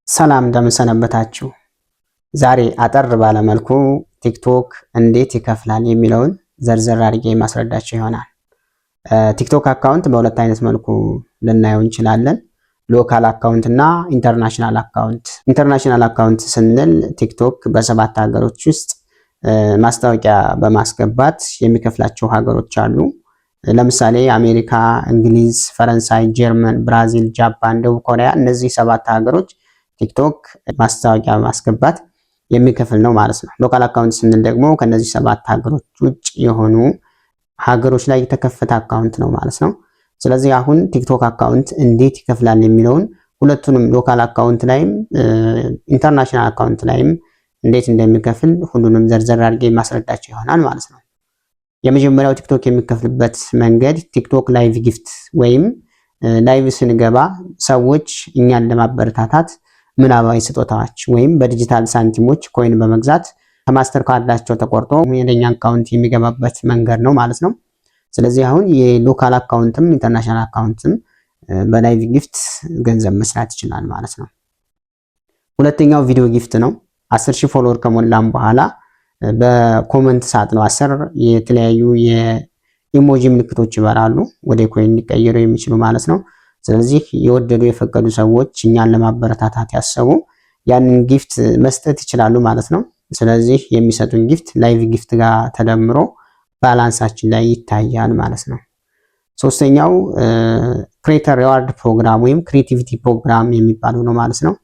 ሰላም እንደምንሰነበታችሁ። ዛሬ አጠር ባለ መልኩ ቲክቶክ እንዴት ይከፍላል የሚለውን ዘርዘር አድርጌ ማስረዳችሁ ይሆናል። ቲክቶክ አካውንት በሁለት አይነት መልኩ ልናየው እንችላለን። ሎካል አካውንት እና ኢንተርናሽናል አካውንት። ኢንተርናሽናል አካውንት ስንል ቲክቶክ በሰባት ሀገሮች ውስጥ ማስታወቂያ በማስገባት የሚከፍላቸው ሀገሮች አሉ። ለምሳሌ አሜሪካ፣ እንግሊዝ፣ ፈረንሳይ፣ ጀርመን፣ ብራዚል፣ ጃፓን፣ ደቡብ ኮሪያ እነዚህ ሰባት ሀገሮች ቲክቶክ ማስታወቂያ ማስገባት የሚከፍል ነው ማለት ነው። ሎካል አካውንት ስንል ደግሞ ከነዚህ ሰባት ሀገሮች ውጭ የሆኑ ሀገሮች ላይ የተከፈተ አካውንት ነው ማለት ነው። ስለዚህ አሁን ቲክቶክ አካውንት እንዴት ይከፍላል የሚለውን ሁለቱንም ሎካል አካውንት ላይም ኢንተርናሽናል አካውንት ላይም እንዴት እንደሚከፍል ሁሉንም ዘርዘር አድርጌ ማስረዳቸው ይሆናል ማለት ነው። የመጀመሪያው ቲክቶክ የሚከፍልበት መንገድ ቲክቶክ ላይቭ ጊፍት ወይም ላይቭ ስንገባ ሰዎች እኛን ለማበረታታት ምናባዊ ስጦታዎች ወይም በዲጂታል ሳንቲሞች ኮይን በመግዛት ከማስተር ካርዳቸው ተቆርጦ ወደኛ አካውንት የሚገባበት መንገድ ነው ማለት ነው። ስለዚህ አሁን የሎካል አካውንትም ኢንተርናሽናል አካውንትም በላይቭ ጊፍት ገንዘብ መስራት ይችላል ማለት ነው። ሁለተኛው ቪዲዮ ጊፍት ነው። 10,000 ፎሎወር ከሞላም በኋላ በኮመንት ሳጥኑ 10 የተለያዩ የኢሞጂ ምልክቶች ይበራሉ ወደ ኮይን ሊቀየሩ የሚችሉ ማለት ነው። ስለዚህ የወደዱ የፈቀዱ ሰዎች እኛን ለማበረታታት ያሰቡ ያንን ጊፍት መስጠት ይችላሉ ማለት ነው። ስለዚህ የሚሰጡን ጊፍት ላይቭ ጊፍት ጋር ተደምሮ ባላንሳችን ላይ ይታያል ማለት ነው። ሶስተኛው ክሬተር ሪዋርድ ፕሮግራም ወይም ክሬቲቪቲ ፕሮግራም የሚባለው ነው ማለት ነው።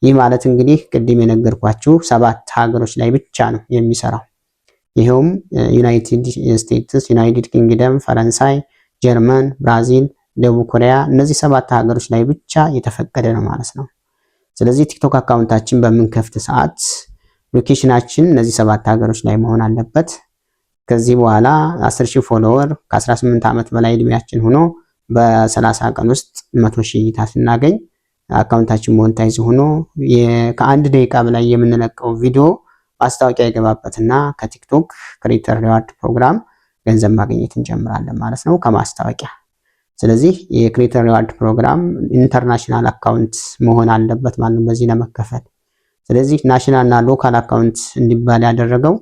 ይህ ማለት እንግዲህ ቅድም የነገርኳችሁ ሰባት ሀገሮች ላይ ብቻ ነው የሚሰራው። ይሄውም ዩናይትድ ስቴትስ፣ ዩናይትድ ኪንግደም፣ ፈረንሳይ፣ ጀርመን፣ ብራዚል፣ ደቡብ ኮሪያ እነዚህ ሰባት ሀገሮች ላይ ብቻ የተፈቀደ ነው ማለት ነው። ስለዚህ ቲክቶክ አካውንታችን በምንከፍት ሰዓት ሎኬሽናችን እነዚህ ሰባት ሀገሮች ላይ መሆን አለበት። ከዚህ በኋላ 10,000 ፎሎወር ከ18 ዓመት በላይ እድሜያችን ሆኖ በ30 ቀን ውስጥ 100,000 እይታ ስናገኝ አካውንታችን ሞኔታይዝ ሆኖ ከአንድ ደቂቃ በላይ የምንለቀው ቪዲዮ ማስታወቂያ የገባበትና ከቲክቶክ ክሬተር ሪዋርድ ፕሮግራም ገንዘብ ማግኘት እንጀምራለን ማለት ነው ከማስታወቂያ። ስለዚህ የክሬተር ሪዋርድ ፕሮግራም ኢንተርናሽናል አካውንት መሆን አለበት ማለት ነው በዚህ ለመከፈል። ስለዚህ ናሽናል እና ሎካል አካውንት እንዲባል ያደረገው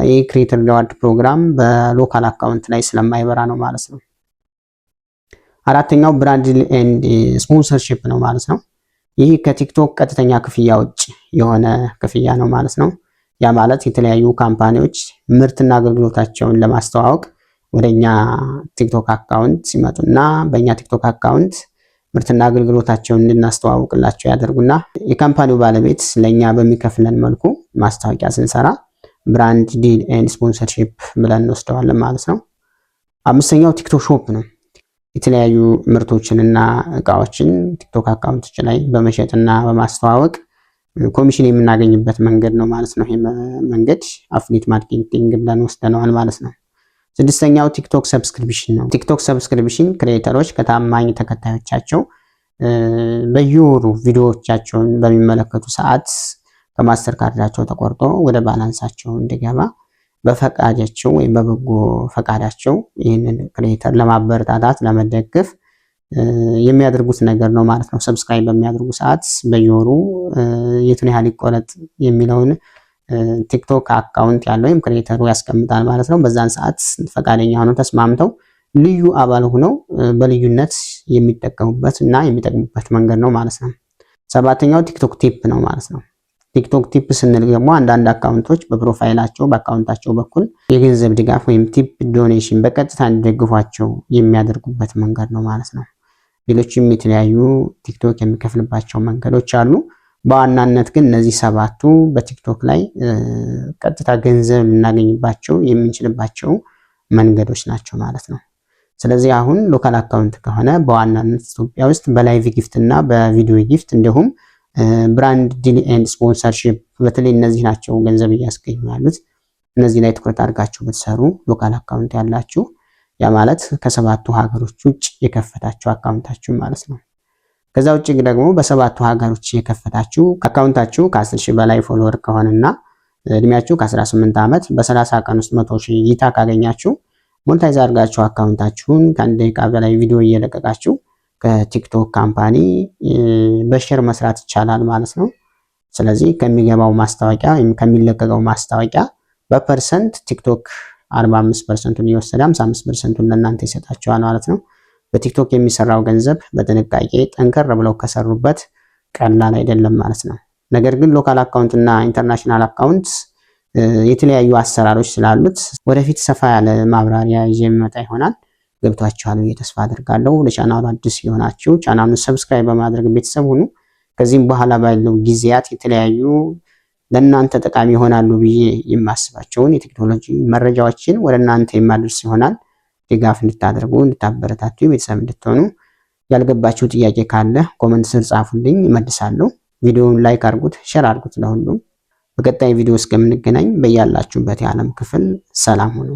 ይህ ክሬተር ሪዋርድ ፕሮግራም በሎካል አካውንት ላይ ስለማይበራ ነው ማለት ነው። አራተኛው ብራንድ ኤንድ ስፖንሰርሺፕ ነው ማለት ነው። ይህ ከቲክቶክ ቀጥተኛ ክፍያ ውጭ የሆነ ክፍያ ነው ማለት ነው። ያ ማለት የተለያዩ ካምፓኒዎች ምርትና አገልግሎታቸውን ለማስተዋወቅ ወደኛ ቲክቶክ አካውንት ሲመጡና በእኛ ቲክቶክ አካውንት ምርትና አገልግሎታቸውን እንድናስተዋውቅላቸው ያደርጉና የካምፓኒው ባለቤት ለኛ በሚከፍለን መልኩ ማስታወቂያ ስንሰራ ብራንድ ዲል ኤንድ ስፖንሰርሺፕ ብለን እንወስደዋለን ማለት ነው። አምስተኛው ቲክቶክ ሾፕ ነው። የተለያዩ ምርቶችንና እቃዎችን ቲክቶክ አካውንቶች ላይ በመሸጥና በማስተዋወቅ ኮሚሽን የምናገኝበት መንገድ ነው ማለት ነው። ይሄ መንገድ አፍሊት ማርኬቲንግ ብለን ወስደነዋል ማለት ነው። ስድስተኛው ቲክቶክ ሰብስክሪፕሽን ነው። ቲክቶክ ሰብስክሪፕሽን ክሬተሮች ከታማኝ ተከታዮቻቸው በየወሩ ቪዲዮዎቻቸውን በሚመለከቱ ሰዓት ከማስተር ካርዳቸው ተቆርጦ ወደ ባላንሳቸው እንዲገባ በፈቃዳቸው ወይም በበጎ ፈቃዳቸው ይህንን ክሬተር ለማበረታታት ለመደገፍ የሚያደርጉት ነገር ነው ማለት ነው። ሰብስክራይብ በሚያደርጉ ሰዓት በየወሩ የቱን ያህል ይቆረጥ የሚለውን ቲክቶክ አካውንት ያለው ወይም ክሬተሩ ያስቀምጣል ማለት ነው። በዛን ሰዓት ፈቃደኛ ሆነው ተስማምተው ልዩ አባል ሆነው በልዩነት የሚጠቀሙበት እና የሚጠቅሙበት መንገድ ነው ማለት ነው። ሰባተኛው ቲክቶክ ቲፕ ነው ማለት ነው። ቲክቶክ ቲፕ ስንል ደግሞ አንዳንድ አካውንቶች በፕሮፋይላቸው በአካውንታቸው በኩል የገንዘብ ድጋፍ ወይም ቲፕ ዶኔሽን በቀጥታ እንዲደግፏቸው የሚያደርጉበት መንገድ ነው ማለት ነው። ሌሎችም የተለያዩ ቲክቶክ የሚከፍልባቸው መንገዶች አሉ። በዋናነት ግን እነዚህ ሰባቱ በቲክቶክ ላይ ቀጥታ ገንዘብ ልናገኝባቸው የምንችልባቸው መንገዶች ናቸው ማለት ነው። ስለዚህ አሁን ሎካል አካውንት ከሆነ በዋናነት ኢትዮጵያ ውስጥ በላይቭ ጊፍት እና በቪዲዮ ጊፍት እንዲሁም ብራንድ ዲል ኤንድ ስፖንሰርሺፕ በተለይ እነዚህ ናቸው ገንዘብ እያስገኙ ያሉት። እነዚህ ላይ ትኩረት አድርጋችሁ ብትሰሩ ሎካል አካውንት ያላችሁ ያ ማለት ከሰባቱ ሀገሮች ውጭ የከፈታችሁ አካውንታችሁ ማለት ነው። ከዛ ውጭ ደግሞ በሰባቱ ሀገሮች የከፈታችሁ አካውንታችሁ ከ10,000 በላይ ፎሎወር ከሆነና እድሜያችሁ ከ18 ዓመት በ30 ቀን ውስጥ 100,000 እይታ ካገኛችሁ ሞኔታይዝ አድርጋችሁ አካውንታችሁን ከአንድ ደቂቃ በላይ ቪዲዮ እየለቀቃችሁ ከቲክቶክ ካምፓኒ በሼር መስራት ይቻላል ማለት ነው። ስለዚህ ከሚገባው ማስታወቂያ ወይም ከሚለቀቀው ማስታወቂያ በፐርሰንት ቲክቶክ 45%ን እየወሰደ 55%ን ለእናንተ ይሰጣቸዋል ማለት ነው። በቲክቶክ የሚሰራው ገንዘብ በጥንቃቄ ጠንከር ብለው ከሰሩበት ቀላል አይደለም ማለት ነው። ነገር ግን ሎካል አካውንት እና ኢንተርናሽናል አካውንት የተለያዩ አሰራሮች ስላሉት ወደፊት ሰፋ ያለ ማብራሪያ ይዤ የሚመጣ ይሆናል። ገብቷችኋል ብዬ ተስፋ አድርጋለሁ። ለቻናሉ አዲስ የሆናችሁ ቻናሉን ሰብስክራይብ በማድረግ ቤተሰብ ሁኑ። ከዚህም በኋላ ባለው ጊዜያት የተለያዩ ለእናንተ ጠቃሚ ይሆናሉ ብዬ የማስባቸውን የቴክኖሎጂ መረጃዎችን ወደ እናንተ የማደርስ ይሆናል። ድጋፍ እንድታደርጉ እንድታበረታቱ ቤተሰብ እንድትሆኑ። ያልገባችሁ ጥያቄ ካለ ኮመንት ስር ጻፉልኝ፣ እመልሳለሁ። ቪዲዮውን ላይክ አድርጉት፣ ሼር አድርጉት ለሁሉም። በቀጣይ ቪዲዮ እስከምንገናኝ በያላችሁበት የዓለም ክፍል ሰላም ሁኑ።